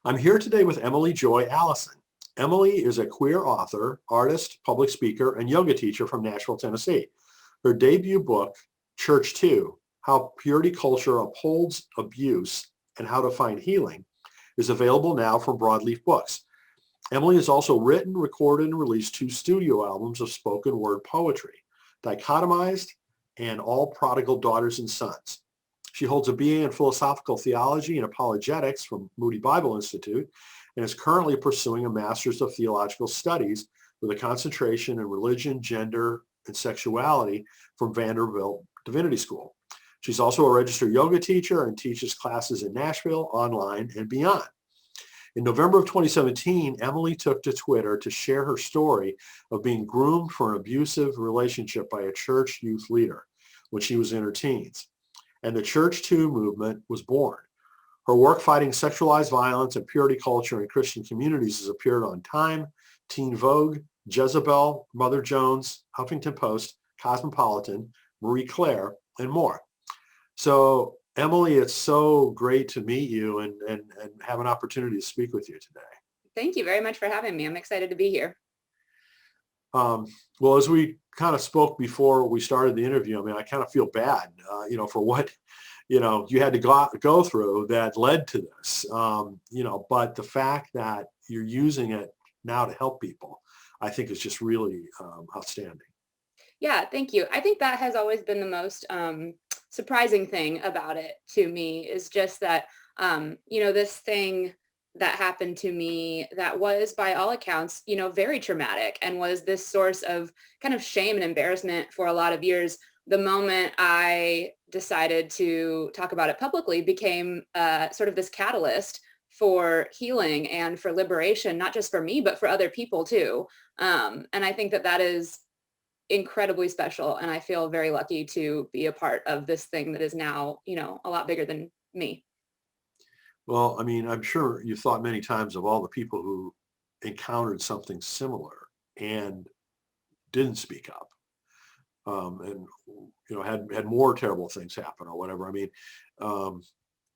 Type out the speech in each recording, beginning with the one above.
I'm here today with Emily Joy Allison. Emily is a queer author, artist, public speaker, and yoga teacher from Nashville, Tennessee. Her debut book, Church 2, How Purity Culture Upholds Abuse and How to Find Healing, is available now from Broadleaf Books. Emily has also written, recorded, and released 2 studio albums of spoken word poetry, Dichotomized and All Prodigal Daughters and Sons. She holds a BA in Philosophical Theology and Apologetics from Moody Bible Institute and is currently pursuing a Master's of Theological Studies with a concentration in religion, gender, and sexuality from Vanderbilt Divinity School. She's also a registered yoga teacher and teaches classes in Nashville, online, and beyond. In November of 2017, Emily took to Twitter to share her story of being groomed for an abusive relationship by a church youth leader when she was in her teens. And the Church 2 movement was born. Her work fighting sexualized violence and purity culture in Christian communities has appeared on Time, Teen Vogue, Jezebel, Mother Jones, Huffington Post, Cosmopolitan, Marie Claire, and more. So, Emily, it's so great to meet you and have an opportunity to speak with you today. Thank you very much for having me. I'm excited to be here. Well, as we kind of spoke before we started the interview, I mean, I kind of feel bad, for what, you had to go through that led to this, but the fact that you're using it now to help people, I think is just really outstanding. Yeah, thank you. I think that has always been the most surprising thing about it to me is just that, this thing that happened to me that was, by all accounts, very traumatic and was this source of kind of shame and embarrassment for a lot of years. The moment I decided to talk about it publicly became sort of this catalyst for healing and for liberation, not just for me, but for other people too. And I think that is incredibly special. And I feel very lucky to be a part of this thing that is now, a lot bigger than me. Well, I mean, I'm sure you've thought many times of all the people who encountered something similar and didn't speak up, and had more terrible things happen or whatever. I mean,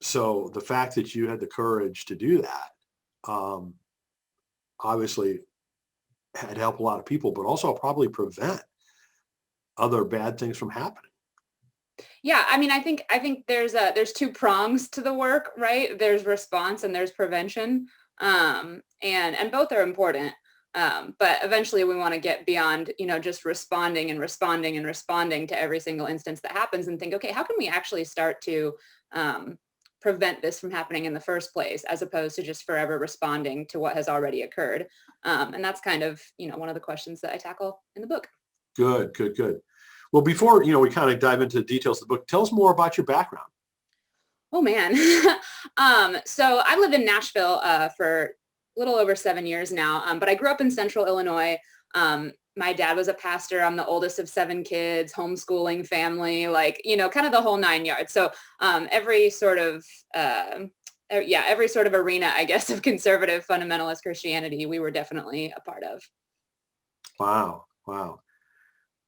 so the fact that you had the courage to do that, obviously had helped a lot of people, but also probably prevent other bad things from happening. Yeah, I mean, I think there's 2 prongs to the work, right? There's response and there's prevention, and both are important. But eventually, we want to get beyond, just responding to every single instance that happens, and think, okay, how can we actually start to prevent this from happening in the first place, as opposed to just forever responding to what has already occurred? And that's kind of, one of the questions that I tackle in the book. Good. Well, before, we kind of dive into the details of the book, tell us more about your background. Oh, man. So I lived in Nashville for a little over 7 years now, but I grew up in Central Illinois. My dad was a pastor. I'm the oldest of 7 kids, homeschooling family, kind of the whole 9 yards. So every sort of arena, I guess, of conservative fundamentalist Christianity, we were definitely a part of. Wow.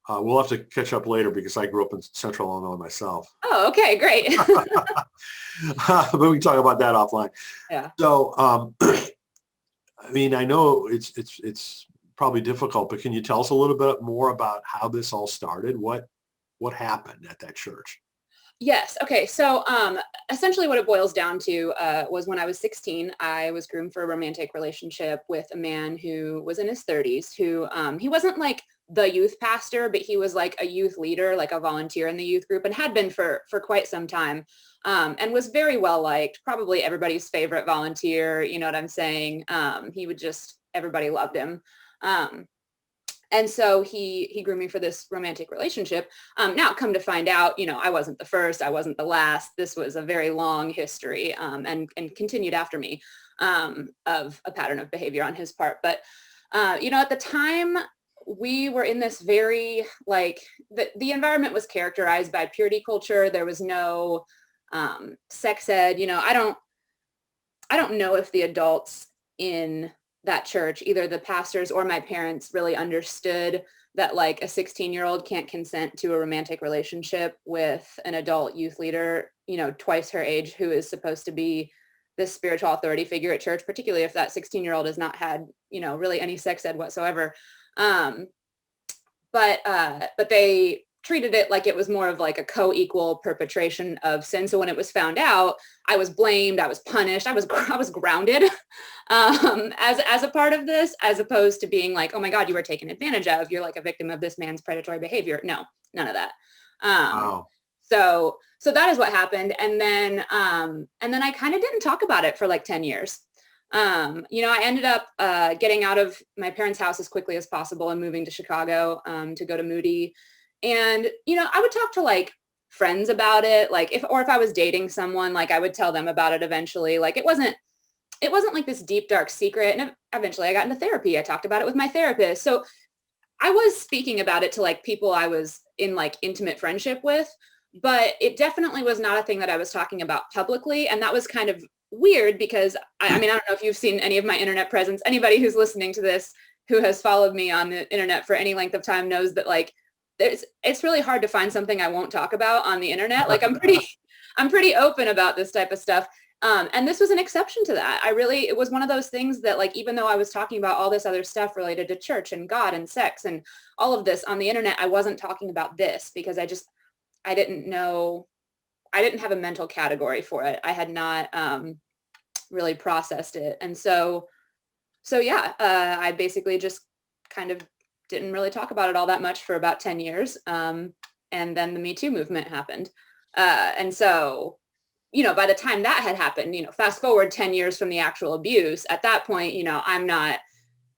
We'll have to catch up later because I grew up in Central Illinois myself. Oh, okay, great. But we can talk about that offline. Yeah. So, I mean, I know it's probably difficult, but can you tell us a little bit more about how this all started? What happened at that church? Yes. Okay. So essentially what it boils down to was when I was 16, I was groomed for a romantic relationship with a man who was in his 30s, who he wasn't like the youth pastor, but he was like a youth leader, like a volunteer in the youth group, and had been for quite some time, and was very well liked, probably everybody's favorite volunteer. You know what I'm saying? Everybody loved him. And so he grew me for this romantic relationship. Now, come to find out, I wasn't the first, I wasn't the last. This was a very long history, and continued after me, of a pattern of behavior on his part. But, at the time, we were in this very, the environment was characterized by purity culture. There was no sex ed. I don't know if the adults in that church, either the pastors or my parents, really understood that like a 16-year-old can't consent to a romantic relationship with an adult youth leader, twice her age, who is supposed to be this spiritual authority figure at church, particularly if that 16-year-old has not had, really any sex ed whatsoever. But they treated it like it was more of like a co-equal perpetration of sin. So when it was found out, I was blamed, I was punished, I was grounded as a part of this, as opposed to being like, oh my God, you were taken advantage of. You're like a victim of this man's predatory behavior. No, none of that. Wow. So that is what happened. And then I kind of didn't talk about it for like 10 years. I ended up getting out of my parents' house as quickly as possible and moving to Chicago to go to Moody. And, I would talk to like friends about it, like if I was dating someone, like I would tell them about it eventually. Like it wasn't like this deep, dark secret. And eventually I got into therapy. I talked about it with my therapist. So I was speaking about it to like people I was in like intimate friendship with, but it definitely was not a thing that I was talking about publicly. And that was kind of weird because I mean, I don't know if you've seen any of my internet presence. Anybody who's listening to this who has followed me on the internet for any length of time knows that like it's really hard to find something I won't talk about on the internet. Like I'm pretty open about this type of stuff. And this was an exception to that. It was one of those things that like, even though I was talking about all this other stuff related to church and God and sex and all of this on the internet, I wasn't talking about this because I didn't know, I didn't have a mental category for it. I had not really processed it. And so yeah, I basically just kind of didn't really talk about it all that much for about 10 years. And then the Me Too movement happened. And so, by the time that had happened, fast forward 10 years from the actual abuse, at that point, I'm not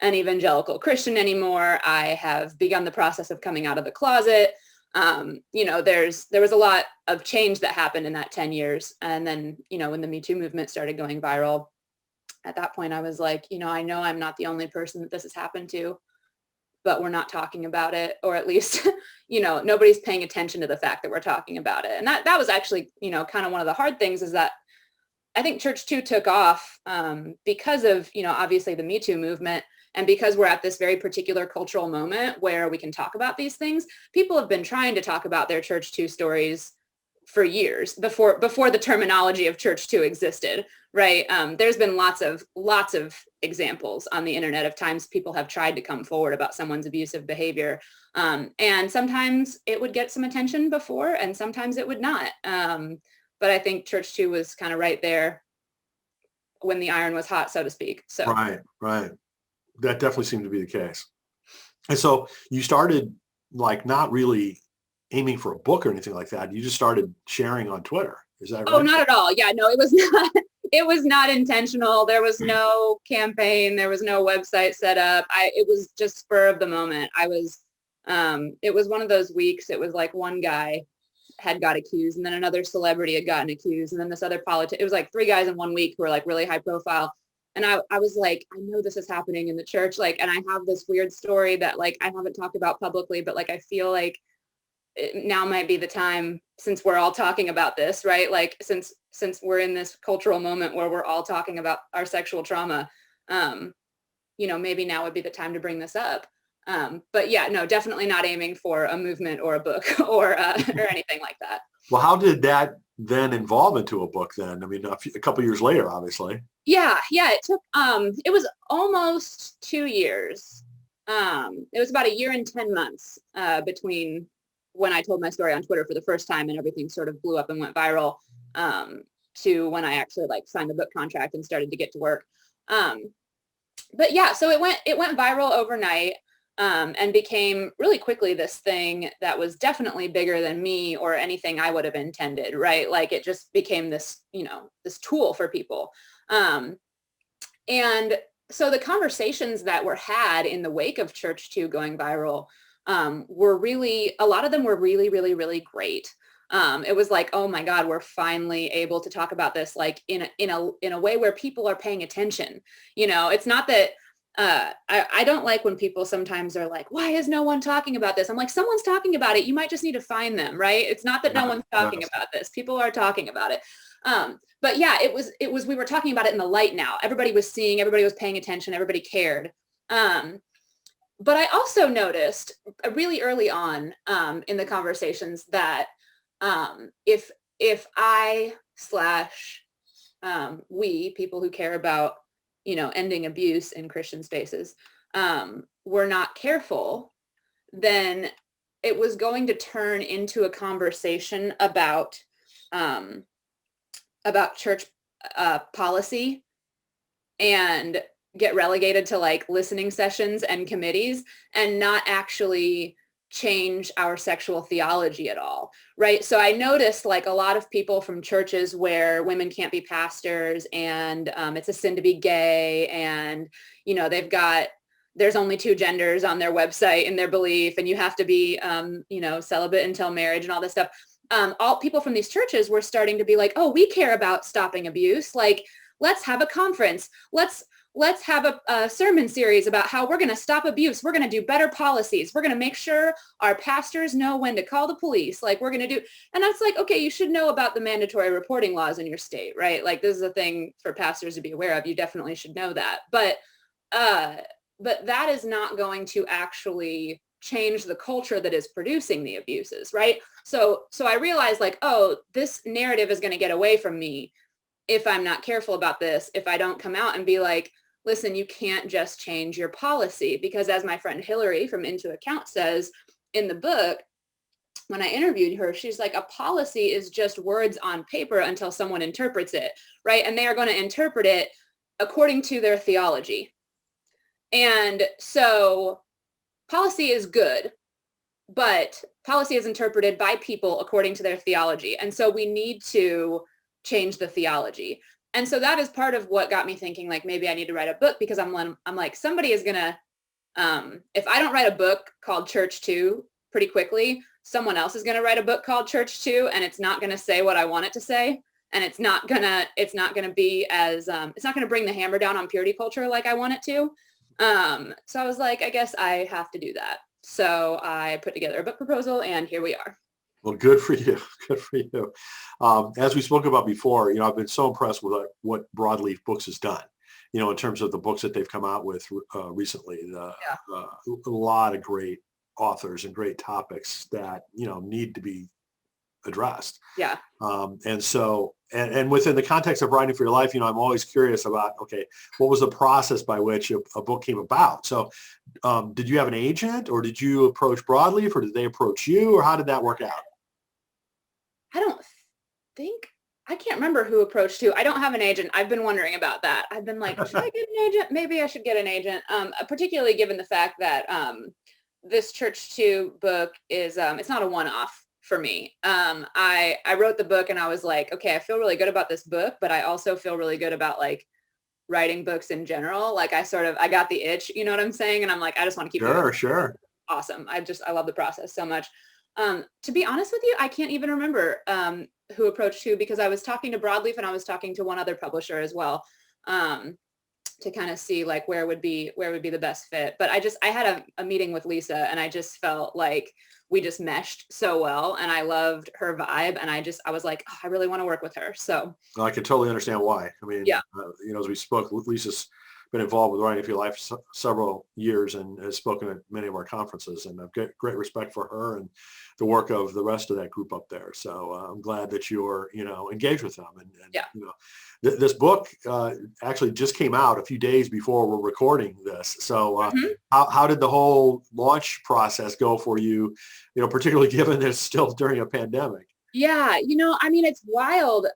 an evangelical Christian anymore. I have begun the process of coming out of the closet. There was a lot of change that happened in that 10 years. And then, when the Me Too movement started going viral, at that point, I was like, I know I'm not the only person that this has happened to, but we're not talking about it, or at least, nobody's paying attention to the fact that we're talking about it. And that was actually, kind of one of the hard things is that I think Church 2 took off because of, obviously the Me Too movement. And because we're at this very particular cultural moment where we can talk about these things, people have been trying to talk about their Church 2 stories for years before the terminology of Church 2 existed, right? There's been lots of examples on the internet of times people have tried to come forward about someone's abusive behavior. And sometimes it would get some attention before, and sometimes it would not. But I think Church 2 was kind of right there when the iron was hot, so to speak. So Right. That definitely seemed to be the case. And so you started like not really aiming for a book or anything like that. You just started sharing on Twitter. Is that right? Oh, not at all. Yeah, no, it was not intentional. There was no campaign. There was no website set up. It was just spur of the moment. It was one of those weeks. It was like one guy had got accused and then another celebrity had gotten accused. And then this other politician, it was like 3 guys in 1 week who were like really high profile. And I was like, I know this is happening in the church. Like, and I have this weird story that like, I haven't talked about publicly, but like, I feel like now might be the time, since we're all talking about this, right? Like since we're in this cultural moment where we're all talking about our sexual trauma, maybe now would be the time to bring this up. But yeah, no, definitely not aiming for a movement or a book or anything like that. Well, how did that then evolve into a book then? I mean, a couple years later, obviously. Yeah. It took, it was almost 2 years. It was about 1 year and 10 months between when I told my story on Twitter for the first time and everything sort of blew up and went viral, to when I actually like signed the book contract and started to get to work. But yeah, so it went viral overnight, and became really quickly this thing that was definitely bigger than me or anything I would have intended, right? Like it just became this, this tool for people. And so the conversations that were had in the wake of Church 2 going viral, were really, a lot of them were really, really, really great. It was like, oh my God, we're finally able to talk about this like in a way where people are paying attention. It's not that I don't like when people sometimes are like, why is no one talking about this? I'm like, someone's talking about it. You might just need to find them, right? It's not that no one's talking about this. People are talking about it. But yeah, it was, we were talking about it in the light now. Everybody was seeing, everybody was paying attention, everybody cared. But I also noticed really early on in the conversations that if I / we, people who care about, ending abuse in Christian spaces, were not careful, then it was going to turn into a conversation about church policy and get relegated to like listening sessions and committees and not actually change our sexual theology at all, right? So I noticed like a lot of people from churches where women can't be pastors and it's a sin to be gay, and there's only two genders on their website in their belief, and you have to be celibate until marriage and all this stuff. All people from these churches were starting to be like, oh, we care about stopping abuse. Like, let's have a conference. Let's have a sermon series about how we're going to stop abuse. We're going to do better policies. We're going to make sure our pastors know when to call the police. Like, we're going to do, and that's like, okay, you should know about the mandatory reporting laws in your state, right? Like, this is a thing for pastors to be aware of. You definitely should know that. But that is not going to actually change the culture that is producing the abuses, right? So I realized like, oh, this narrative is going to get away from me if I'm not careful about this, if I don't come out and be like, listen, you can't just change your policy. Because as my friend Hillary from Into Account says in the book, when I interviewed her, she's like, a policy is just words on paper until someone interprets it, right? And they are going to interpret it according to their theology. And so policy is good, but policy is interpreted by people according to their theology. And so we need to change the theology. And so that is part of what got me thinking, like, maybe I need to write a book, because I'm like, somebody is going to, if I don't write a book called Church 2 pretty quickly, someone else is going to write a book called Church 2, and it's not going to say what I want it to say. And it's not going to be as, it's not going to bring the hammer down on purity culture like I want it to. So I was like, I guess I have to do that. So I put together a book proposal, and here we are. Well, good for you. Good for you. As we spoke about before, I've been so impressed with what Broadleaf Books has done, in terms of the books that they've come out with recently. A lot of great authors and great topics that, need to be addressed. Yeah. And so, and within the context of writing for your life, I'm always curious about, okay, what was the process by which a book came about? So did you have an agent, or did you approach Broadleaf, or did they approach you, or how did that work out? I can't remember who approached who. I don't have an agent. I've been wondering about that. I've been like, should I get an agent? Maybe I should get an agent. Particularly given the fact that this Church 2 book is, it's not a one-off for me. I wrote the book and I was like, okay, I feel really good about this book, but I also feel really good about like writing books in general. Like I got the itch, you know what I'm saying? And I'm like, I just want to keep doing it. Sure. Awesome. I love the process so much. To be honest with you, I can't even remember who approached who, because I was talking to Broadleaf and I was talking to one other publisher as well, to kind of see like where would be the best fit. But I had a meeting with Lisa, and I just felt like we just meshed so well, and I loved her vibe, and I was like, oh, I really want to work with her. So I can totally understand why. I mean, yeah. As we spoke, Lisa's been involved with Writing for Your Life several years and has spoken at many of our conferences, and I've got great respect for her and the work of the rest of that group up there. So I'm glad that you're, engaged with them. And yeah. This book actually just came out a few days before we're recording this. So how did the whole launch process go for you, particularly given that it's still during a pandemic? Yeah. It's wild.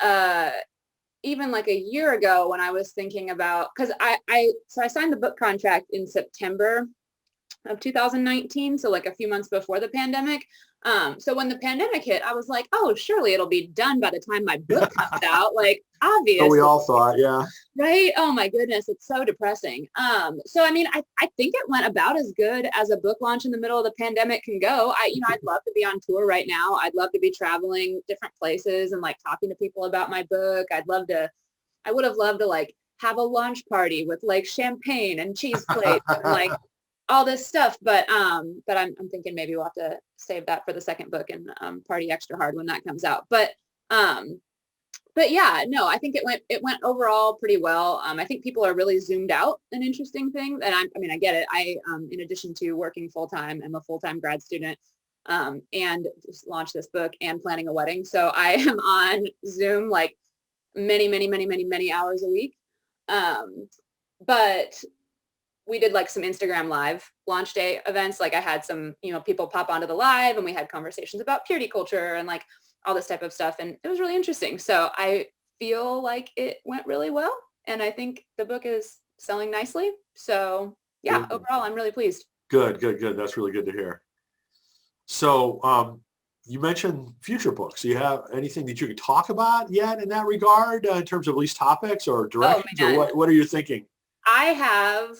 Even like a year ago when I was thinking about, because I signed the book contract in September of 2019, so like a few months before the pandemic. So when the pandemic hit, I was like, oh, surely it'll be done by the time my book comes out. Like, obviously. So we all thought, yeah. Right? Oh my goodness, it's so depressing. So I think it went about as good as a book launch in the middle of the pandemic can go. I'd love to be on tour right now. I'd love to be traveling different places and like talking to people about my book. I would have loved to like have a launch party with like champagne and cheese plates and like all this stuff. But I'm thinking maybe we'll have to save that for the second book and party extra hard when that comes out. But yeah, no, I think it went overall pretty well. I think people are really zoomed out, an interesting thing. And I get it. I, in addition to working full-time, I'm a full-time grad student and just launched this book and planning a wedding. So I am on Zoom like many, many, many, many, many hours a week. But we did like some Instagram live launch day events. Like I had some, people pop onto the live and we had conversations about purity culture and like all this type of stuff. And it was really interesting. So I feel like it went really well. And I think the book is selling nicely. So yeah, overall, I'm really pleased. Good. That's really good to hear. So you mentioned future books. Do you have anything that you can talk about yet in that regard in terms of at least topics or directions, or what are you thinking? I have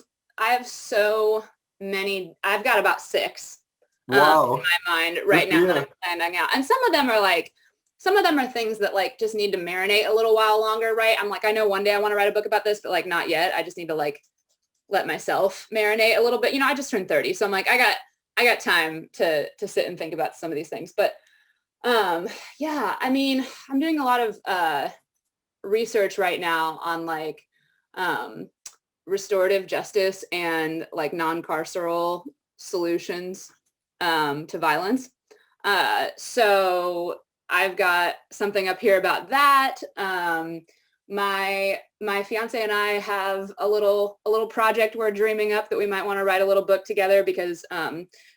so many. I've got about 6 wow. in my mind right now that I'm planning out. And some of them are things that like just need to marinate a little while longer, right? I'm like, I know one day I want to write a book about this, but like not yet. I just need to like let myself marinate a little bit. I just turned 30. So I'm like, I got time to sit and think about some of these things. But yeah, I mean, I'm doing a lot of research right now on like restorative justice and like non-carceral solutions to violence. So I've got something up here about that. My fiance and I have a little project we're dreaming up that we might want to write a little book together because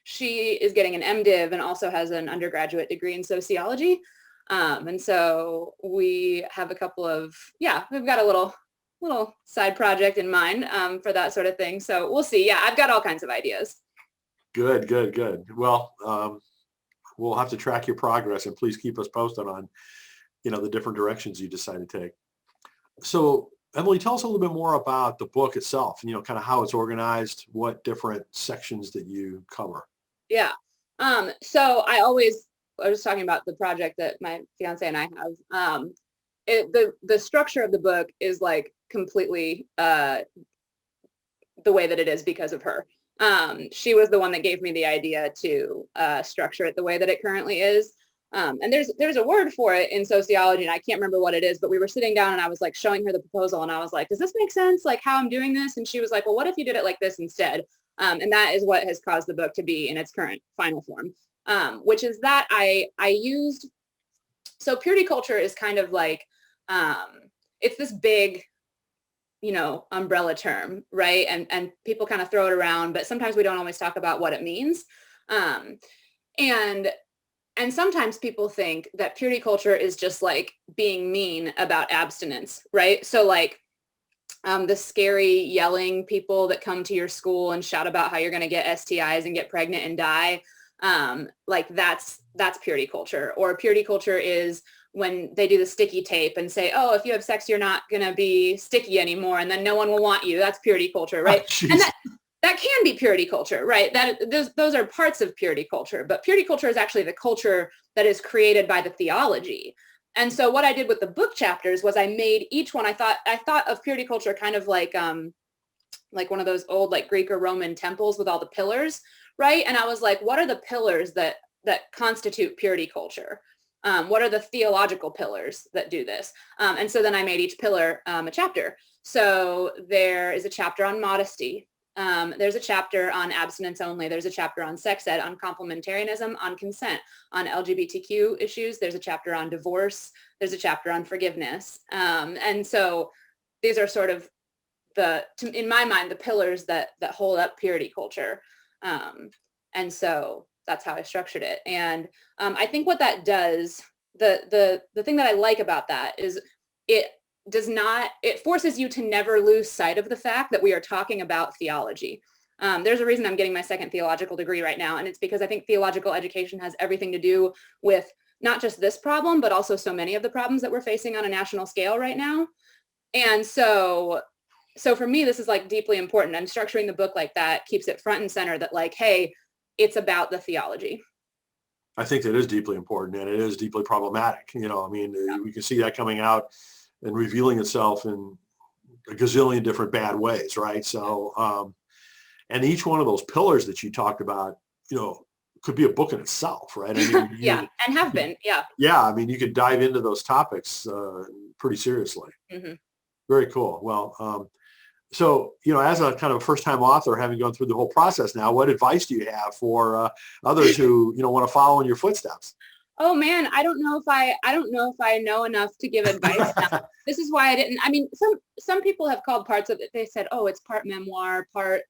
she is getting an MDiv and also has an undergraduate degree in sociology. And so we have a couple of, we've got a little side project in mind for that sort of thing. So we'll see. Yeah, I've got all kinds of ideas. Good. Well, we'll have to track your progress and please keep us posted on, the different directions you decide to take. So Emily, tell us a little bit more about the book itself, kind of how it's organized, what different sections that you cover. Yeah. So I was talking about the project that my fiance and I have. The structure of the book is like completely the way that it is because of her. She was the one that gave me the idea to structure it the way that it currently is. And there's a word for it in sociology, and I can't remember what it is, but we were sitting down and I was like showing her the proposal and I was like, does this make sense? Like how I'm doing this? And she was like, well, what if you did it like this instead? And that is what has caused the book to be in its current final form, which is that I used, so purity culture is kind of like, it's this big, umbrella term, right? And people kind of throw it around, but sometimes we don't always talk about what it means. And sometimes people think that purity culture is just like being mean about abstinence, right? So like the scary yelling people that come to your school and shout about how you're going to get STIs and get pregnant and die. Like that's purity culture. Or purity culture is when they do the sticky tape and say, oh, if you have sex, you're not going to be sticky anymore. And then no one will want you. That's purity culture, right? Oh, and that can be purity culture, right? Those are parts of purity culture, but purity culture is actually the culture that is created by the theology. And so what I did with the book chapters was I made each one, I thought of purity culture kind of like one of those old like Greek or Roman temples with all the pillars, right? And I was like, what are the pillars that constitute purity culture? What are the theological pillars that do this? And so then I made each pillar a chapter. So there is a chapter on modesty. There's a chapter on abstinence only. There's a chapter on sex ed, on complementarianism, on consent, on LGBTQ issues. There's a chapter on divorce. There's a chapter on forgiveness. And so these are sort of in my mind, the pillars that hold up purity culture. And so that's how I structured it. And I think what that does, the thing that I like about that is it forces you to never lose sight of the fact that we are talking about theology. There's a reason I'm getting my second theological degree right now. And it's because I think theological education has everything to do with not just this problem, but also so many of the problems that we're facing on a national scale right now. And so for me, this is like deeply important. And structuring the book like that keeps it front and center that like, hey, it's about the theology. I think that is deeply important and it is deeply problematic. We can see that coming out and revealing itself in a gazillion different bad ways, right? So, and each one of those pillars that you talked about, could be a book in itself, right? And have been, yeah. Yeah, you could dive into those topics pretty seriously. Mm-hmm. Very cool. Well, so, as a kind of a first-time author, having gone through the whole process now, what advice do you have for others who, want to follow in your footsteps? Oh man, I don't know if I know enough to give advice now. This is why I didn't. I mean, some people have called parts of it. They said, "Oh, it's part memoir, part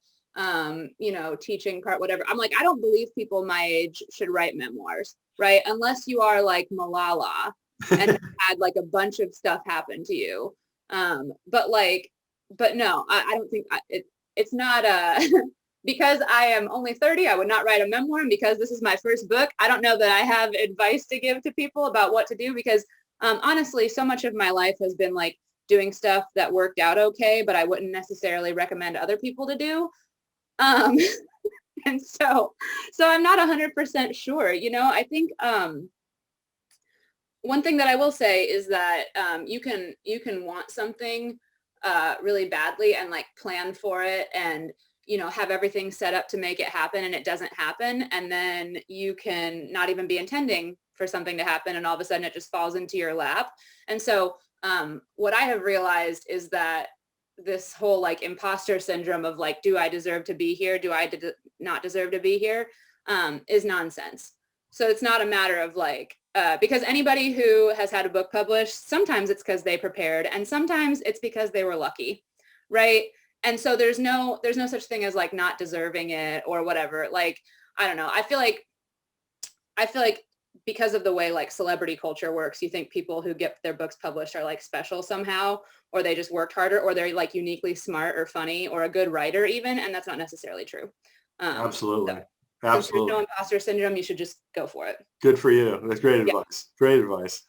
teaching, part whatever." I'm like, I don't believe people my age should write memoirs, right? Unless you are like Malala and have had like a bunch of stuff happen to you. But no, I don't think it's not because I am only 30, I would not write a memoir. And because this is my first book, I don't know that I have advice to give to people about what to do because honestly, so much of my life has been like doing stuff that worked out okay, but I wouldn't necessarily recommend other people to do. Um, and so I'm not 100% sure. I think one thing that I will say is that you can want something really badly and like plan for it and have everything set up to make it happen and it doesn't happen, and then you can not even be intending for something to happen and all of a sudden it just falls into your lap. And so what I have realized is that this whole like imposter syndrome of like, do I deserve to be here? Do I not deserve to be here? Is nonsense. So it's not a matter of like, because anybody who has had a book published, sometimes it's because they prepared and sometimes it's because they were lucky, right? And so there's no such thing as like not deserving it or whatever. Like, I don't know. I feel like because of the way like celebrity culture works, you think people who get their books published are like special somehow, or they just worked harder, or they're like uniquely smart or funny or a good writer even, and that's not necessarily true. Absolutely. So since there's no Absolutely. imposter syndrome, you should just go for it. Good for you. That's great Yeah. advice. Great advice.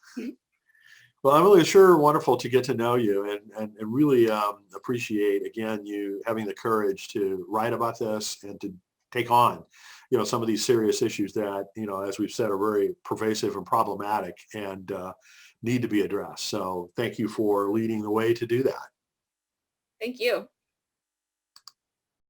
Well, Emily, it's sure wonderful to get to know you and really appreciate, again, you having the courage to write about this and to take on, some of these serious issues that, as we've said, are very pervasive and problematic and need to be addressed. So thank you for leading the way to do that. Thank you.